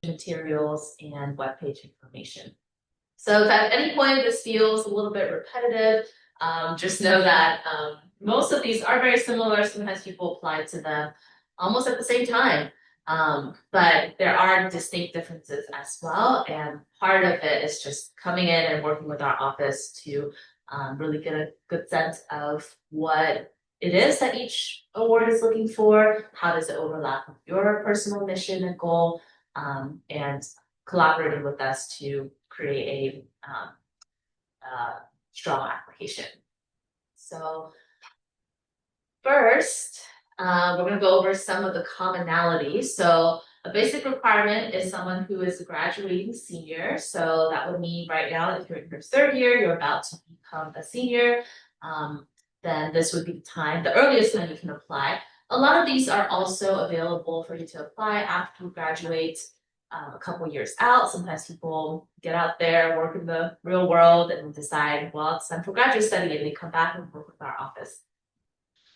presentation materials and webpage information. So if at any point this feels a little bit repetitive, just know that most of these are very similar. Sometimes people apply to them almost at the same time. But there are distinct differences as well. And part of it is just coming in and working with our office to really get a good sense of what it is that each award is looking for, how does it overlap with your personal mission and goal, and collaborating with us to create a strong application. So first, we're going to go over some of the commonalities. So a basic requirement is someone who is a graduating senior. So that would mean right now, if you're in your third year, you're about to become a senior, then this would be the time, the earliest time you can apply. A lot of these are also available for you to apply after you graduate a couple years out. Sometimes people get out there, work in the real world, and decide, well, it's time for graduate study, and they come back and work with our office.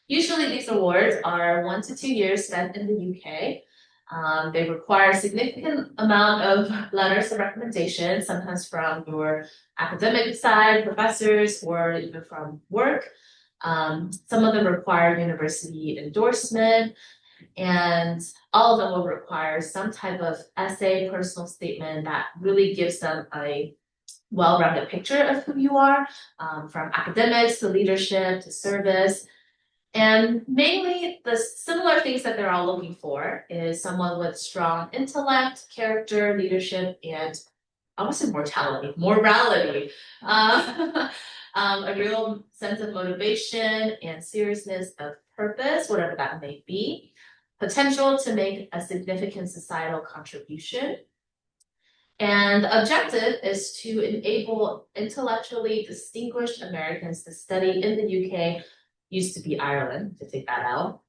Usually these awards are 1 to 2 years spent in the UK. They require a significant amount of letters of recommendation, sometimes from your academic side, professors, or even from work. Some of them require university endorsement, and all of them will require some type of essay, personal statement that really gives them a well-rounded picture of who you are, from academics to leadership to service. And mainly the similar things that they're all looking for is someone with strong intellect, character, leadership, and I want to say morality, a real sense of motivation and seriousness of purpose, whatever that may be, potential to make a significant societal contribution. And the objective is to enable intellectually distinguished Americans to study in the UK, used to be Ireland, to take that out,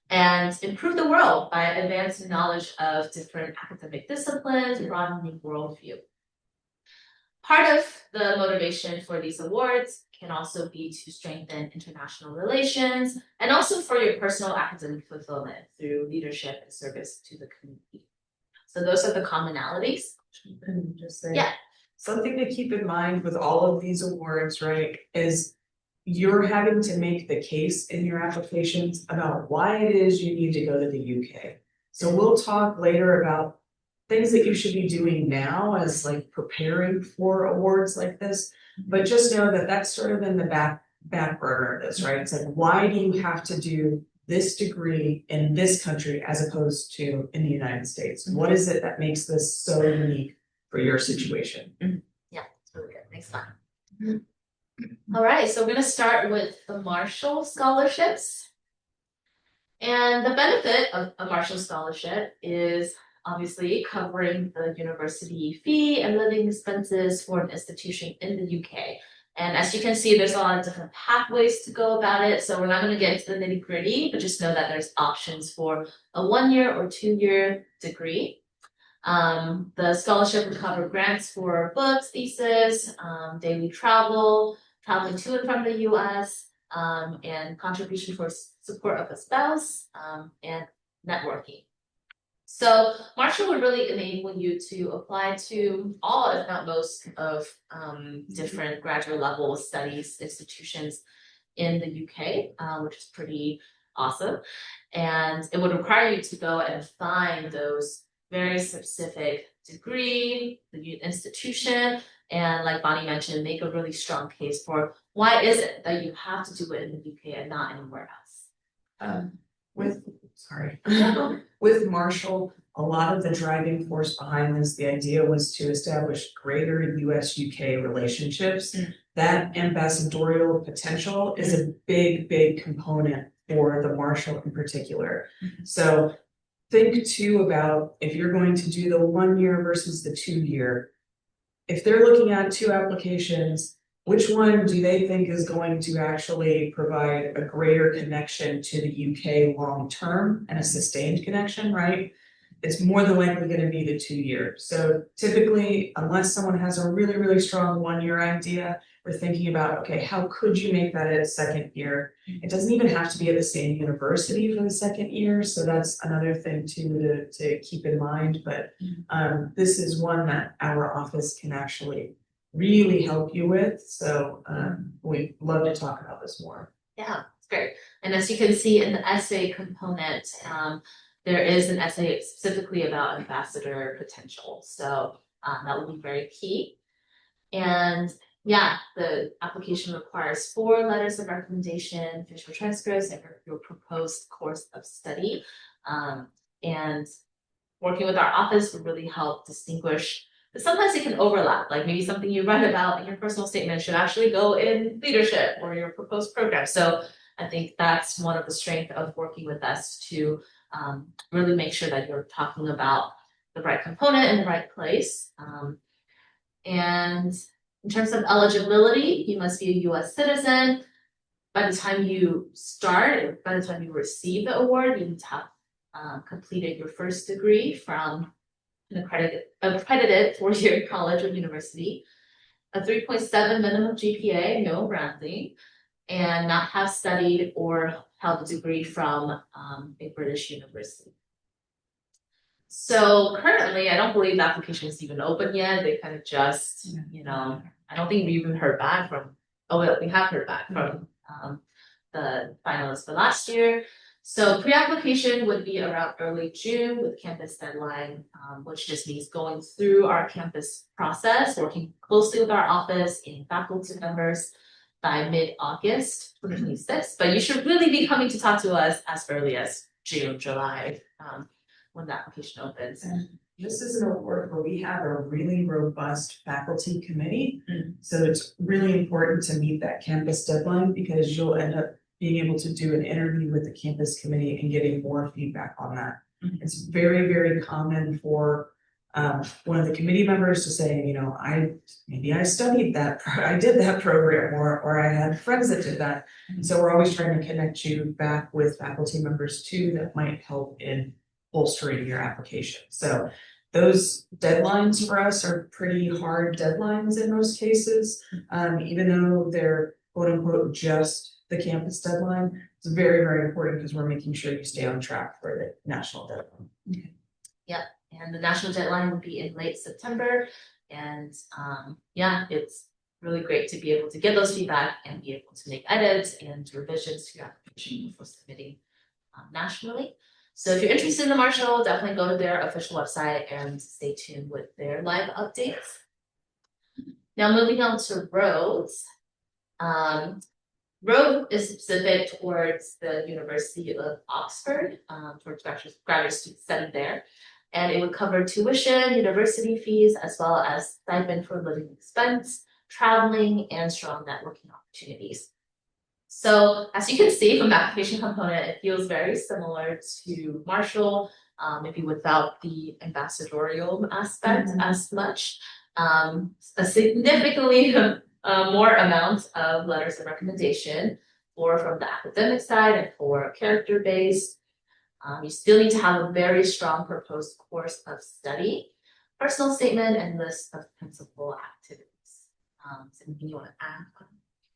and improve the world by advancing knowledge of different academic disciplines, broadening worldview. Part of the motivation for these awards can also be to strengthen international relations and also for your personal academic fulfillment through leadership and service to the community. So those are the commonalities. And just say, yeah. Something to keep in mind with all of these awards, right, is you're having to make the case in your applications about why it is you need to go to the UK. So we'll talk later about things that you should be doing now as like preparing for awards like this, but just know that that's sort of in the back burner of this, right? It's like, why do you have to do this degree in this country as opposed to in the United States? What is it that makes this so unique for your situation? Yeah, it's really good. Makes fun. All right, so we're going to start with the Marshall Scholarships. And the benefit of a Marshall Scholarship is obviously covering the university fee and living expenses for an institution in the UK. And as you can see, there's a lot of different pathways to go about it. So we're not going to get into the nitty-gritty, but just know that there's options for a 1-year or 2-year degree. The scholarship would cover grants for books, thesis, daily travel, traveling to and from the US, and contribution for support of a spouse, and networking. So Marshall would really enable you to apply to all, if not most, of different graduate level studies institutions in the UK, which is pretty awesome. And it would require you to go and find those very specific degree, the institution, and like Bonnie mentioned, make a really strong case for why is it that you have to do it in the UK and not anywhere else. With Marshall, a lot of the driving force behind this, the idea was to establish greater US-UK relationships. That ambassadorial potential is a big component for the Marshall in particular. So think too about if you're going to do the 1-year versus the 2-year. If they're looking at 2 applications, which one do they think is going to actually provide a greater connection to the UK long-term and a sustained connection, right? It's more than likely going to be the 2-year. So typically, unless someone has a really strong 1-year idea, we're thinking about, okay, how could you make that at a second year? It doesn't even have to be at the same university for the second year, so that's another thing too to keep in mind, but this is one that our office can actually really help you with, so we'd love to talk about this more. Yeah, it's great. And as you can see in the essay component, there is an essay specifically about ambassador potential. So that will be very key. And yeah, the application requires 4 letters of recommendation, official transcripts, and your proposed course of study. And working with our office will really help distinguish. But sometimes it can overlap, like maybe something you write about in your personal statement should actually go in leadership or your proposed program. So I think that's one of the strengths of working with us to really make sure that you're talking about the right component in the right place. And in terms of eligibility, you must be a US citizen. By the time you start, by the time you receive the award, you need to have completed your first degree from an accredited 4-year college or university, a 3.7 minimum GPA, no rounding, and not have studied or held a degree from a British university. So currently, I don't believe the application is even open yet. They kind of just, I don't think we even heard back from, we have heard back from the finalists for last year. So pre-application would be around early June with campus deadline, which just means going through our campus process, working closely with our office and faculty members by mid-August 2026. But you should really be coming to talk to us as early as June, July, when the application opens. And this is an award where we have a really robust faculty committee. So it's really important to meet that campus deadline because you'll end up being able to do an interview with the campus committee and getting more feedback on that. It's very, very common for one of the committee members to say, I studied that, I did that program, or I had friends that did that. And so we're always trying to connect you back with faculty members too that might help in bolstering your application. So those deadlines for us are pretty hard deadlines in most cases, even though they're quote unquote just the campus deadline. It's very, very important because we're making sure you stay on track for the national deadline. Okay. Yep, and the national deadline will be in late September. And it's really great to be able to get those feedback and be able to make edits and revisions to your application before submitting nationally. So if you're interested in the Marshall, definitely go to their official website and stay tuned with their live updates. Now moving on to Rhodes. Rhodes is specific towards the University of Oxford, towards graduate students studying there. And it would cover tuition, university fees, as well as stipend for living expense, traveling, and strong networking opportunities. So as you can see from the application component, it feels very similar to Marshall, maybe without the ambassadorial aspect as much. A significantly more amount of letters of recommendation, 4 from the academic side and 4 character-based. You still need to have a very strong proposed course of study, personal statement, and list of principal activities. Is there anything you want to add?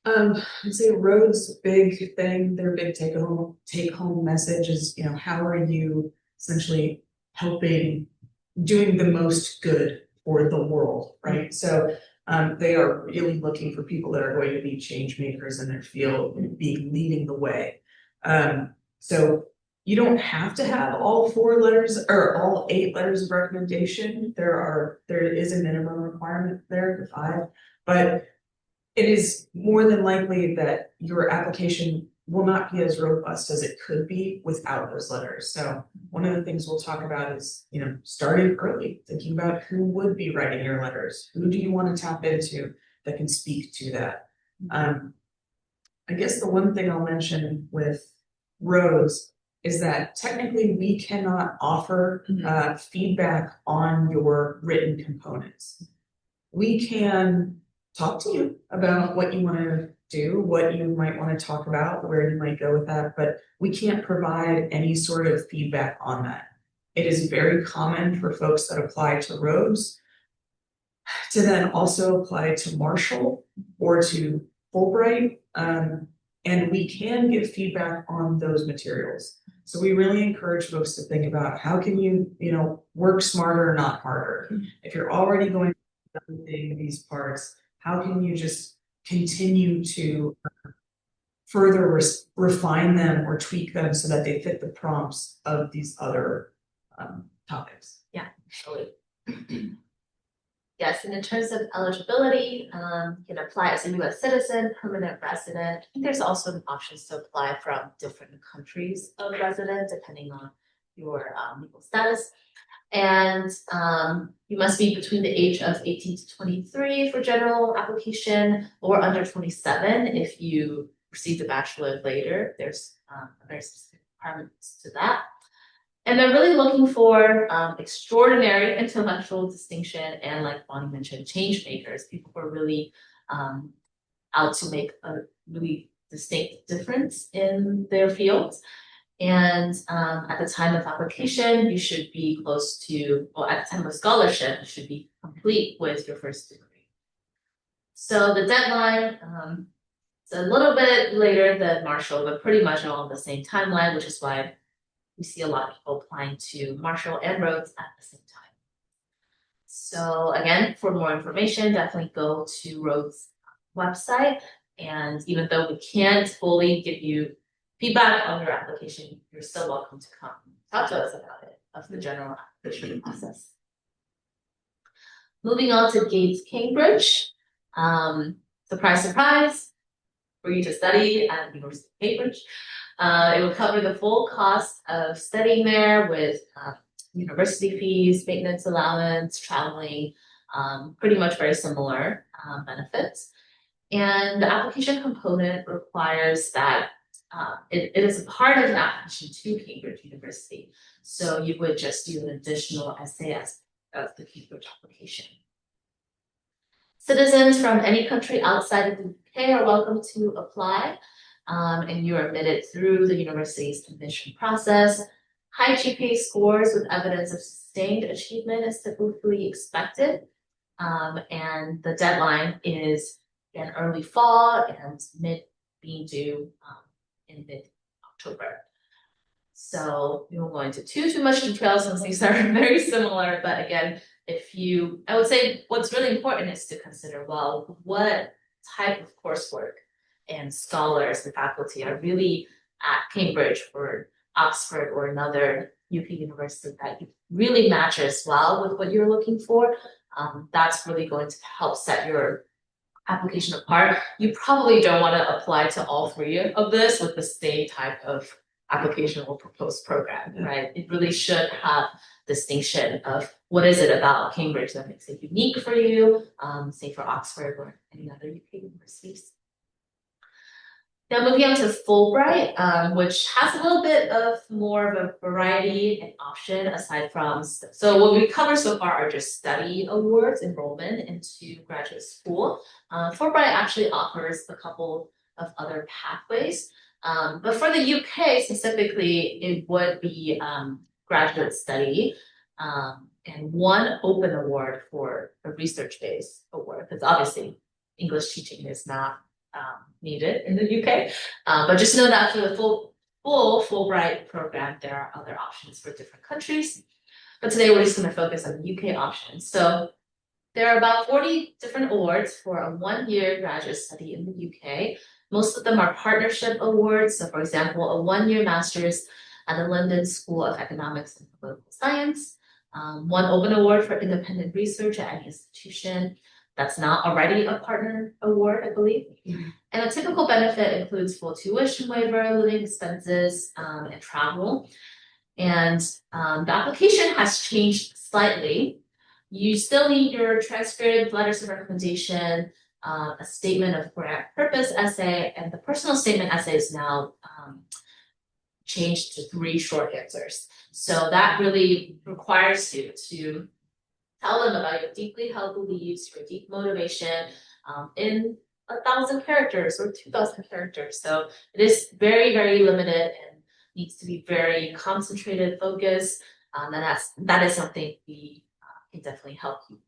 I'd say Rhodes' big thing, their big take home message is, how are you essentially helping, doing the most good for the world, right? So they are really looking for people that are going to be change makers in their field and be leading the way. So you don't have to have all 4 letters or all 8 letters of recommendation. There is a minimum requirement there to 5, but it is more than likely that your application will not be as robust as it could be without those letters. So one of the things we'll talk about is, starting early, thinking about who would be writing your letters. Who do you want to tap into that can speak to that? I guess the one thing I'll mention with Rhodes is that technically we cannot offer feedback on your written components. We can talk to you about what you want to do, what you might want to talk about, where you might go with that, but we can't provide any sort of feedback on that. It is very common for folks that apply to Rhodes to then also apply to Marshall or to Fulbright. And we can give feedback on those materials. So we really encourage folks to think about how can you, work smarter, not harder. If you're already going to everything these parts, how can you just continue to further refine them or tweak them so that they fit the prompts of these other topics? Yeah, absolutely. Yes, and in terms of eligibility, you can apply as a US citizen, permanent resident. I think there's also options to apply from different countries of residence, depending on your legal status. And you must be between the age of 18 to 23 for general application, or under 27 if you received a bachelor later. There's very specific requirements to that. And they're really looking for extraordinary intellectual distinction and, like Bonnie mentioned, change makers, people who are really out to make a really distinct difference in their fields. And at the time of application, you should be close to, well, at the time of scholarship, you should be complete with your first degree. So the deadline, it's a little bit later than Marshall, but pretty much all on the same timeline, which is why we see a lot of people applying to Marshall and Rhodes at the same time. So again, for more information, definitely go to Rhodes website. And even though we can't fully give you feedback on your application, you're still welcome to come talk to us about it, of the general application process. Moving on to Gates Cambridge. Surprise, surprise, for you to study at the University of Cambridge. It will cover the full cost of studying there with university fees, maintenance allowance, traveling, pretty much very similar benefits. And the application component requires that it is a part of an application to Cambridge University. So you would just do an additional essay as of the Cambridge application. Citizens from any country outside of the UK are welcome to apply. And you're admitted through the university's admission process. High GPA scores with evidence of sustained achievement is typically expected. And the deadline is in early fall and mid being due in mid-October. So we won't go into too much detail since these are very similar, but again, I would say what's really important is to consider, well, what type of coursework and scholars and faculty are really at Cambridge or Oxford or another UK university that really matches well with what you're looking for. That's really going to help set your application apart. You probably don't want to apply to all three of this with the same type of application or proposed program, right? It really should have distinction of what is it about Cambridge that makes it unique for you, say for Oxford or any other UK universities. Now moving on to Fulbright, which has a little bit of more of a variety and option aside from, so what we covered so far are just study awards, enrollment into graduate school. Fulbright actually offers a couple of other pathways, but for the UK specifically, it would be graduate study and one open award for a research-based award, because obviously English teaching is not needed in the UK, but just know that for the full Fulbright program, there are other options for different countries. But today we're just going to focus on the UK options. So there are about 40 different awards for a one-year graduate study in the UK. Most of them are partnership awards. So for example, a one-year master's at the London School of Economics and Political Science, one open award for independent research at any institution. That's not already a partner award, I believe. Mm-hmm. And a typical benefit includes full tuition waiver, living expenses, and travel. And the application has changed slightly. You still need your transcript, letters of recommendation, a statement of grant purpose essay, and the personal statement essay is now changed to 3 short answers. So that really requires you to tell them about your deeply held beliefs, your deep motivation in 1,000 characters or 2,000 characters. So it is very, very limited and needs to be very concentrated, focused. And that is something we can definitely help you with.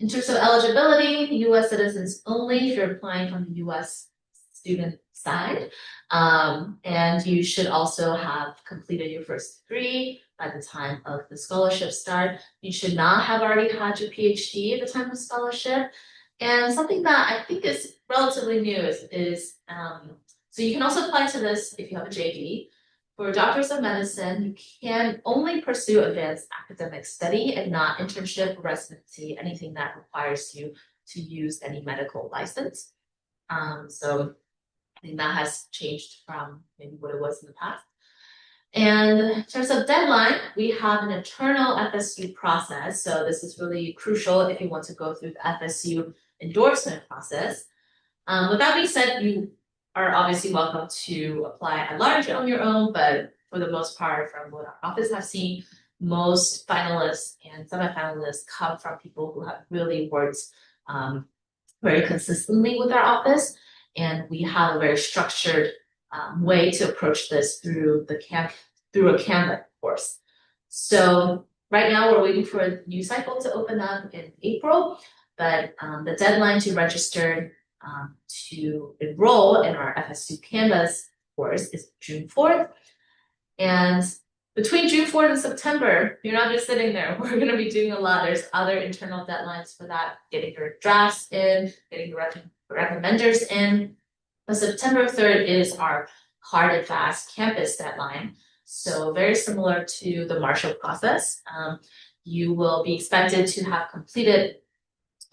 In terms of eligibility, US citizens only if you're applying from the US student side. And you should also have completed your first degree by the time of the scholarship start. You should not have already had your PhD at the time of scholarship. And something that I think is relatively new is so you can also apply to this if you have a JD. For doctors of medicine, you can only pursue advanced academic study and not internship, residency, anything that requires you to use any medical license. So I think that has changed from maybe what it was in the past. And in terms of deadline, we have an internal FSU process. So this is really crucial if you want to go through the FSU endorsement process. With that being said, you are obviously welcome to apply at large on your own, but for the most part, from what our office have seen, most finalists and semifinalists come from people who have really worked very consistently with our office. And we have a very structured way to approach this through a Canva course. So right now we're waiting for a new cycle to open up in April, but the deadline to register to enroll in our FSU Canvas course is June 4th. And between June 4th and September, you're not just sitting there. We're going to be doing a lot. There's other internal deadlines for that, getting your drafts in, getting your recommenders in. But September 3rd is our hard and fast campus deadline. So very similar to the Marshall process. You will be expected to have completed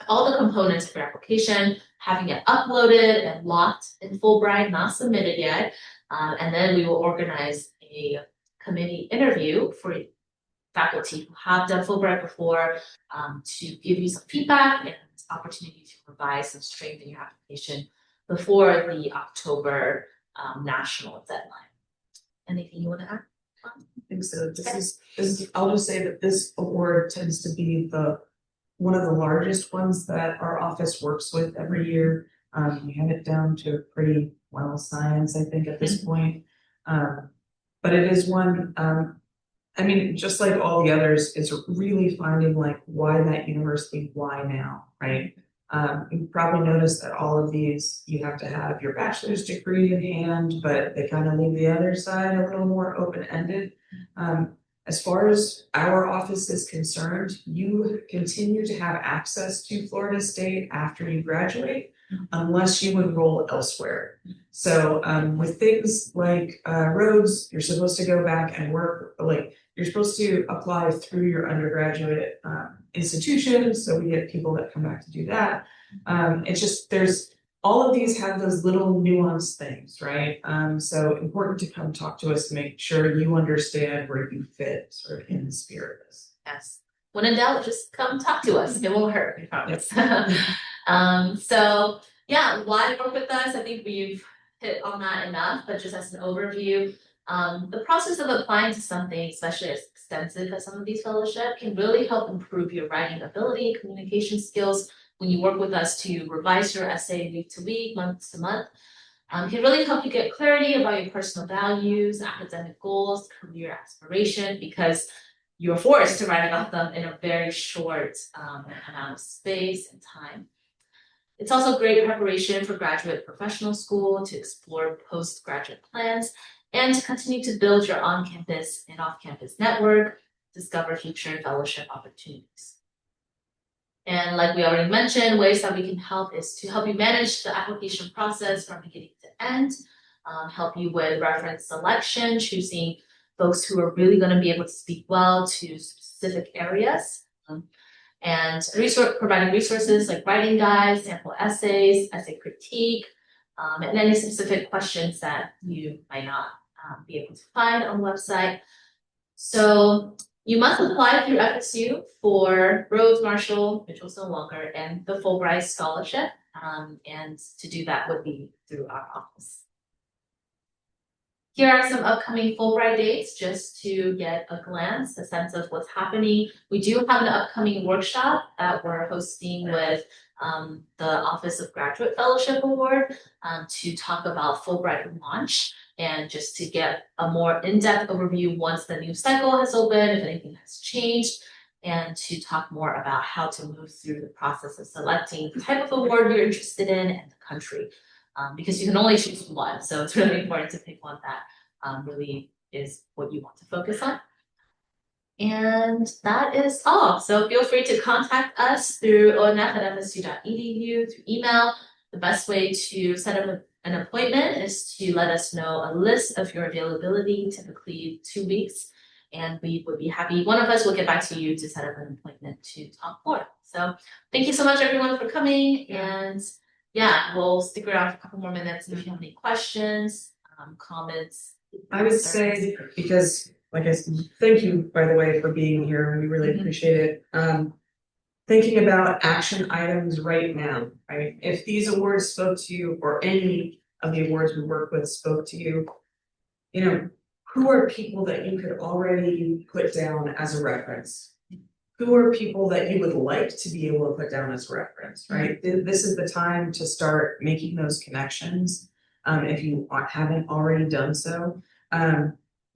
all the components of your application, having it uploaded and locked in Fulbright, not submitted yet. And then we will organize a committee interview for faculty who have done Fulbright before to give you some feedback and opportunity to revise and strengthen your application before the October national deadline. Anything you want to add? I think so. This is I'll just say that this award tends to be one of the largest ones that our office works with every year. We have it down to pretty well science, I think, at this point. But it is one, I mean, just like all the others, it's really finding like why that university, why now, right? You probably noticed that all of these, you have to have your bachelor's degree in hand, but they kind of leave the other side a little more open-ended. As far as our office is concerned, you continue to have access to Florida State after you graduate, unless you enroll elsewhere. So with things like Rhodes, you're supposed to go back and work, like you're supposed to apply through your undergraduate institution. So we get people that come back to do that. It's just, all of these have those little nuanced things, right? So important to come talk to us to make sure you understand where you fit sort of in the spirit of this. Yes. When in doubt, just come talk to us. It won't hurt, I promise. So yeah, why work with us? I think we've hit on that enough, but just as an overview, the process of applying to something, especially as extensive as some of these fellowships, can really help improve your writing ability, communication skills. When you work with us to revise your essay week to week, month to month, can really help you get clarity about your personal values, academic goals, career aspiration, because you're forced to write about them in a very short amount of space and time. It's also great preparation for graduate professional school to explore postgraduate plans and to continue to build your on-campus and off-campus network, discover future fellowship opportunities. And like we already mentioned, ways that we can help is to help you manage the application process from beginning to end, help you with reference selection, choosing folks who are really going to be able to speak well to specific areas, and providing resources like writing guides, sample essays, essay critique, and any specific questions that you might not be able to find on the website. So you must apply through FSU for Rhodes, Marshall, Mitchell Walker, and the Fulbright Scholarship. And to do that would be through our office. Here are some upcoming Fulbright dates, just to get a glance, a sense of what's happening. We do have an upcoming workshop that we're hosting with the Office of Graduate Fellowship Award to talk about Fulbright launch, and just to get a more in-depth overview once the new cycle has opened, if anything has changed. and to talk more about how to move through the process of selecting the type of award you're interested in and the country. Because you can only choose one, so it's really important to pick one that really is what you want to focus on. And that is all. So feel free to contact us through onf@msu.edu, through email. The best way to set up an appointment is to let us know a list of your availability, typically 2 weeks. And we would be happy, one of us will get back to you to set up an appointment to talk more. So thank you so much everyone for coming, and yeah, we'll stick around for a couple more minutes if you have any questions, comments. I would say, because like I said, thank you, by the way, for being here. We really appreciate it. Thinking about action items right now, right? If these awards spoke to you, or any of the awards we work with spoke to you, you know, who are people that you could already put down as a reference? Who are people that you would like to be able to put down as a reference, right? This is the time to start making those connections, if you haven't already done so.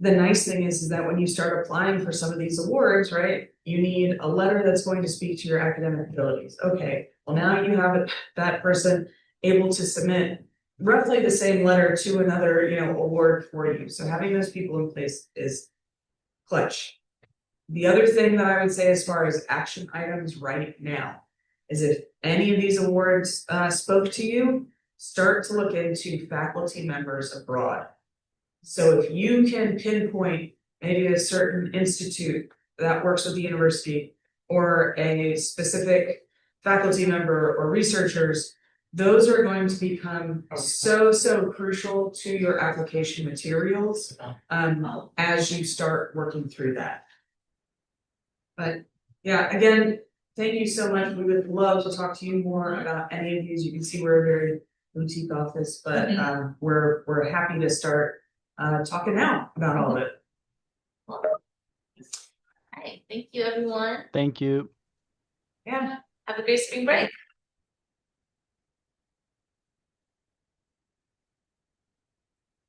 The nice thing is that when you start applying for some of these awards, right, you need a letter that's going to speak to your academic abilities. Okay, well now you have that person able to submit roughly the same letter to another, award for you. So having those people in place is clutch. The other thing that I would say as far as action items right now is, if any of these awards spoke to you, start to look into faculty members abroad. So if you can pinpoint maybe a certain institute that works with the university, or a specific faculty member or researchers, those are going to become so crucial to your application materials as you start working through that. But yeah, again, thank you so much. We would love to talk to you more about any of these. You can see we're a very boutique office, but we're happy to start talking now about all of it. All right, thank you everyone. Thank you. Yeah. Have a great spring break.